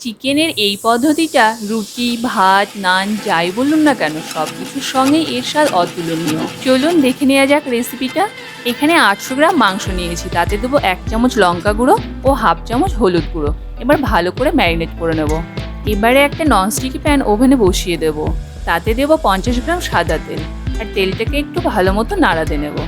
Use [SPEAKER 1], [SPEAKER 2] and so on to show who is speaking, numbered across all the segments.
[SPEAKER 1] চিকেনের এই পদ্ধতিটা রুটি, ভাত, নান যাই বলুন না কেন সব কিছুর সঙ্গেই এর স্বাদ অতুলনীয়। চলুন দেখে নেওয়া যাক রেসিপিটা। এখানে 800 গ্রাম মাংস নিয়েছি, তাতে দেবো 1 চামচ লঙ্কা গুঁড়ো ও হাফ চামচ হলুদ গুঁড়ো। এবার ভালো করে ম্যারিনেট করে নেব। এবারে একটা ননস্টিকি প্যান ওভেনে বসিয়ে দেব, তাতে দেবো 50 গ্রাম সাদা তেল, আর তেলটাকে একটু ভালো মতো নাড়াতে নেব।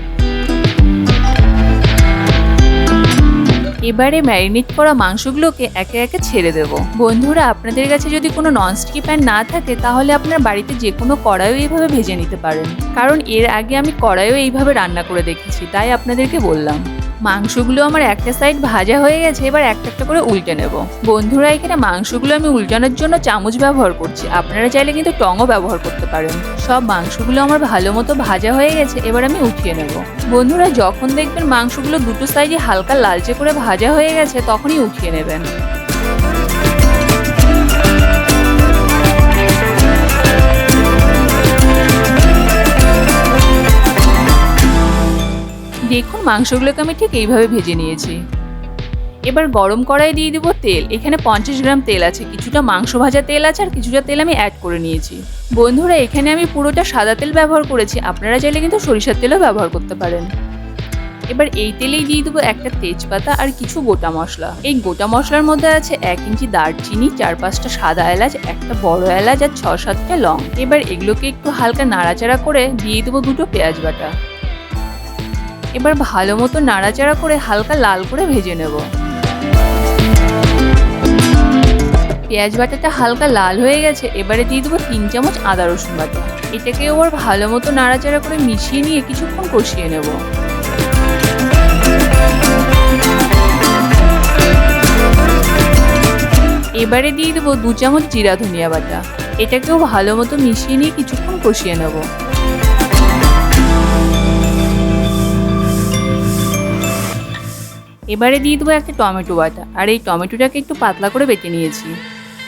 [SPEAKER 1] এবারে ম্যারিনেট করা মাংসগুলোকে একে একে ছেড়ে দেব। বন্ধুরা, আপনাদের কাছে যদি কোনো ননস্টিকি প্যান না থাকে তাহলে আপনার বাড়িতে যে কোনো কড়াইও এইভাবে ভেজে নিতে পারেন, কারণ এর আগে আমি কড়াইও এইভাবে রান্না করে দেখেছি, তাই আপনাদেরকে বললাম। মাংসগুলো আমার একটা সাইড ভাজা হয়ে গেছে, এবার একটা একটা করে উল্টে নেব। বন্ধুরা, এখানে মাংসগুলো আমি উল্টানোর জন্য চামচ ব্যবহার করছি, আপনারা চাইলে কিন্তু টঙও ব্যবহার করতে পারেন। সব মাংসগুলো আমার ভালো মতো ভাজা হয়ে গেছে, এবার আমি উঠিয়ে নেব। বন্ধুরা, যখন দেখবেন মাংসগুলো দুটো সাইডে হালকা লালচে করে ভাজা হয়ে গেছে তখনই উঠিয়ে নেবেন। দেখুন, মাংসগুলোকে আমি ঠিক এইভাবে ভেজে নিয়েছি। এবার গরম কড়াই দিয়ে দিব তেল। এখানে 50 গ্রাম তেল আছে, কিছুটা মাংস ভাজা তেল আছে আর কিছুটা তেল আমি অ্যাড করে নিয়েছি। বন্ধুরা, এখানে আমি পুরোটা সাদা তেল ব্যবহার করেছি, আপনারা চাইলে কিন্তু সরিষার তেলও ব্যবহার করতে পারেন। এবার এই তেলেই দিয়ে দেবো একটা তেজপাতা আর কিছু গোটা মশলা। এই গোটা মশলার মধ্যে আছে 1 ইঞ্চি দারচিনি, 4-5টা সাদা এলাচ, একটা বড় এলাচ আর 6-7টা লং। এবার এগুলোকে একটু হালকা নাড়াচাড়া করে দিয়ে দেবো 2টো পেঁয়াজ বাটা। এবার ভালো মতো নাড়াচাড়া করে হালকা লাল করে ভেজে নেব। পেঁয়াজ বাটাটা হালকা লাল হয়ে গেছে, এবারে দিয়ে দেবো 3 চামচ আদা রসুন বাটা। এটাকে আবার ভালো মতো নাড়াচাড়া করে মিশিয়ে নিয়ে কিছুক্ষণ কষিয়ে নেব। এবারে দিয়ে দেবো 2 চামচ জিরা ধনিয়া বাটা। এটাকেও ভালো মতো মিশিয়ে নিয়ে কিছুক্ষণ কষিয়ে নেব। এবারে দিয়ে দেবো একটা টমেটো বাটা, আর এই টমেটোটাকে একটু পাতলা করে বেটে নিয়েছি।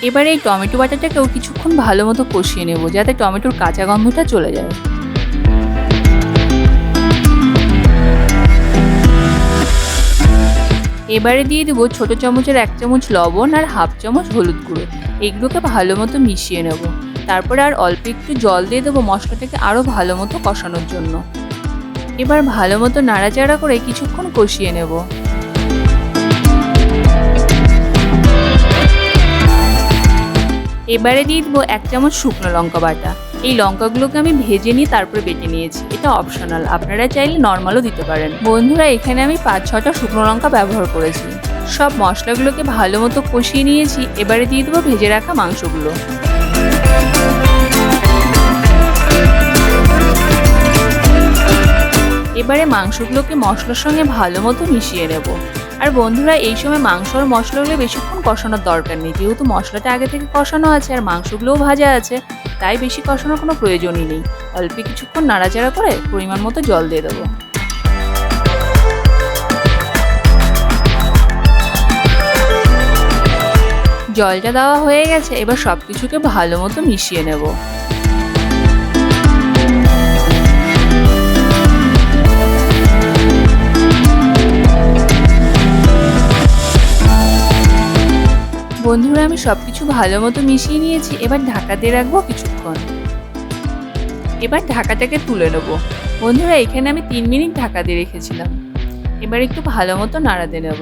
[SPEAKER 1] এবারে এই টমেটো বাটাটাকেও কিছুক্ষণ ভালো মতো কষিয়ে নেব, যাতে টমেটোর কাঁচা গন্ধটা চলে যায়। এবারে দিয়ে দেবো ছোট চামচের 1 চামচ লবণ আর হাফ চামচ হলুদ গুঁড়ো। এগুলোকে ভালো মতো মিশিয়ে নেব। তারপরে আর অল্প একটু জল দিয়ে দেবো মশলাটাকে আরও ভালো মতো কষানোর জন্য। এবার ভালো মতো নাড়াচাড়া করে কিছুক্ষণ কষিয়ে নেব। এবারে দিয়ে দেবো 1 চামচ শুকনো লঙ্কা বাটা। এই লঙ্কাগুলোকে আমি ভেজে নিয়ে তারপরে বেটে নিয়েছি, এটা অপশনাল, আপনারা চাইলে নর্মালও দিতে পারেন। বন্ধুরা, এখানে আমি 5-6টা শুকনো লঙ্কা ব্যবহার করেছি। সব মশলাগুলোকে ভালো মতো কষিয়ে নিয়েছি। এবারে দিয়ে দেবো ভেজে রাখা মাংসগুলো। এবারে মাংসগুলোকে মশলার সঙ্গে ভালো মতো মিশিয়ে নেব। আর বন্ধুরা, এই সময় মাংস আর মশলাগুলো বেশিক্ষণ কষানোর দরকার নেই, যেহেতু মশলাটা আগে থেকে কষানো আছে আর মাংসগুলোও ভাজা আছে, তাই বেশি কষানোর কোনো প্রয়োজনই নেই। অল্প কিছুক্ষণ নাড়াচাড়া করে পরিমাণ মতো জল দিয়ে দেবো। জলটা দেওয়া হয়ে গেছে, এবার সব কিছুকে ভালো মতো মিশিয়ে নেব। বন্ধুরা, আমি সবকিছু ভালো মতো মিশিয়ে নিয়েছি। এবার ঢাকা দিয়ে রাখবো কিছুক্ষণ। এবার ঢাকাটাকে তুলে নেব। বন্ধুরা, এখানে আমি 3 মিনিট ঢাকা দিয়ে রেখেছিলাম। এবার একটু ভালো মতো নাড়াতে নেব।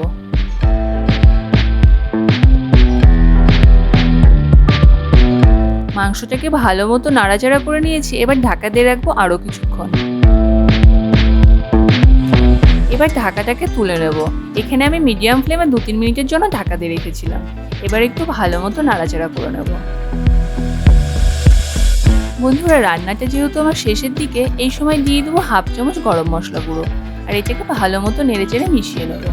[SPEAKER 1] মাংসটাকে ভালো মতো নাড়াচাড়া করে নিয়েছি। এবার ঢাকা দিয়ে রাখবো আরও কিছুক্ষণ। এবার ঢাকাটাকে তুলে নেব। এখানে আমি মিডিয়াম ফ্লেমে 2-3 মিনিটের জন্য ঢাকা দিয়ে রেখেছিলাম। এবার একটু ভালো মতো নাড়াচাড়া করে নেব। বন্ধুরা, রান্নাটা যেহেতু আমার শেষের দিকে, এই সময় দিয়ে দেবো হাফ চামচ গরম মশলা গুঁড়ো, আর এটাকে ভালো মতো নেড়েচেড়ে মিশিয়ে নেব।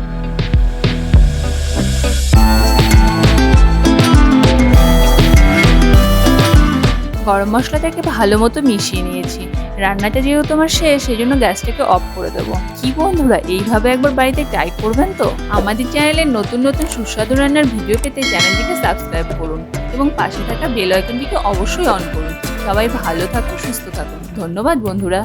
[SPEAKER 1] গরম মশলাটাকে ভালো মতো মিশিয়ে নিয়েছি। রান্নাটা যেহেতু আমার শেষ, সেই জন্য গ্যাসটাকে অফ করে দেবো। কি বন্ধুরা, এইভাবে একবার বাড়িতে ট্রাই করবেন তো? আমাদের চ্যানেলের নতুন নতুন সুস্বাদু রান্নার ভিডিও পেতে চ্যানেলটিকে সাবস্ক্রাইব করুন এবং পাশে থাকা বেল আইকনটিকে অবশ্যই অন করুন। সবাই ভালো থাকুন, সুস্থ থাকুন। ধন্যবাদ বন্ধুরা।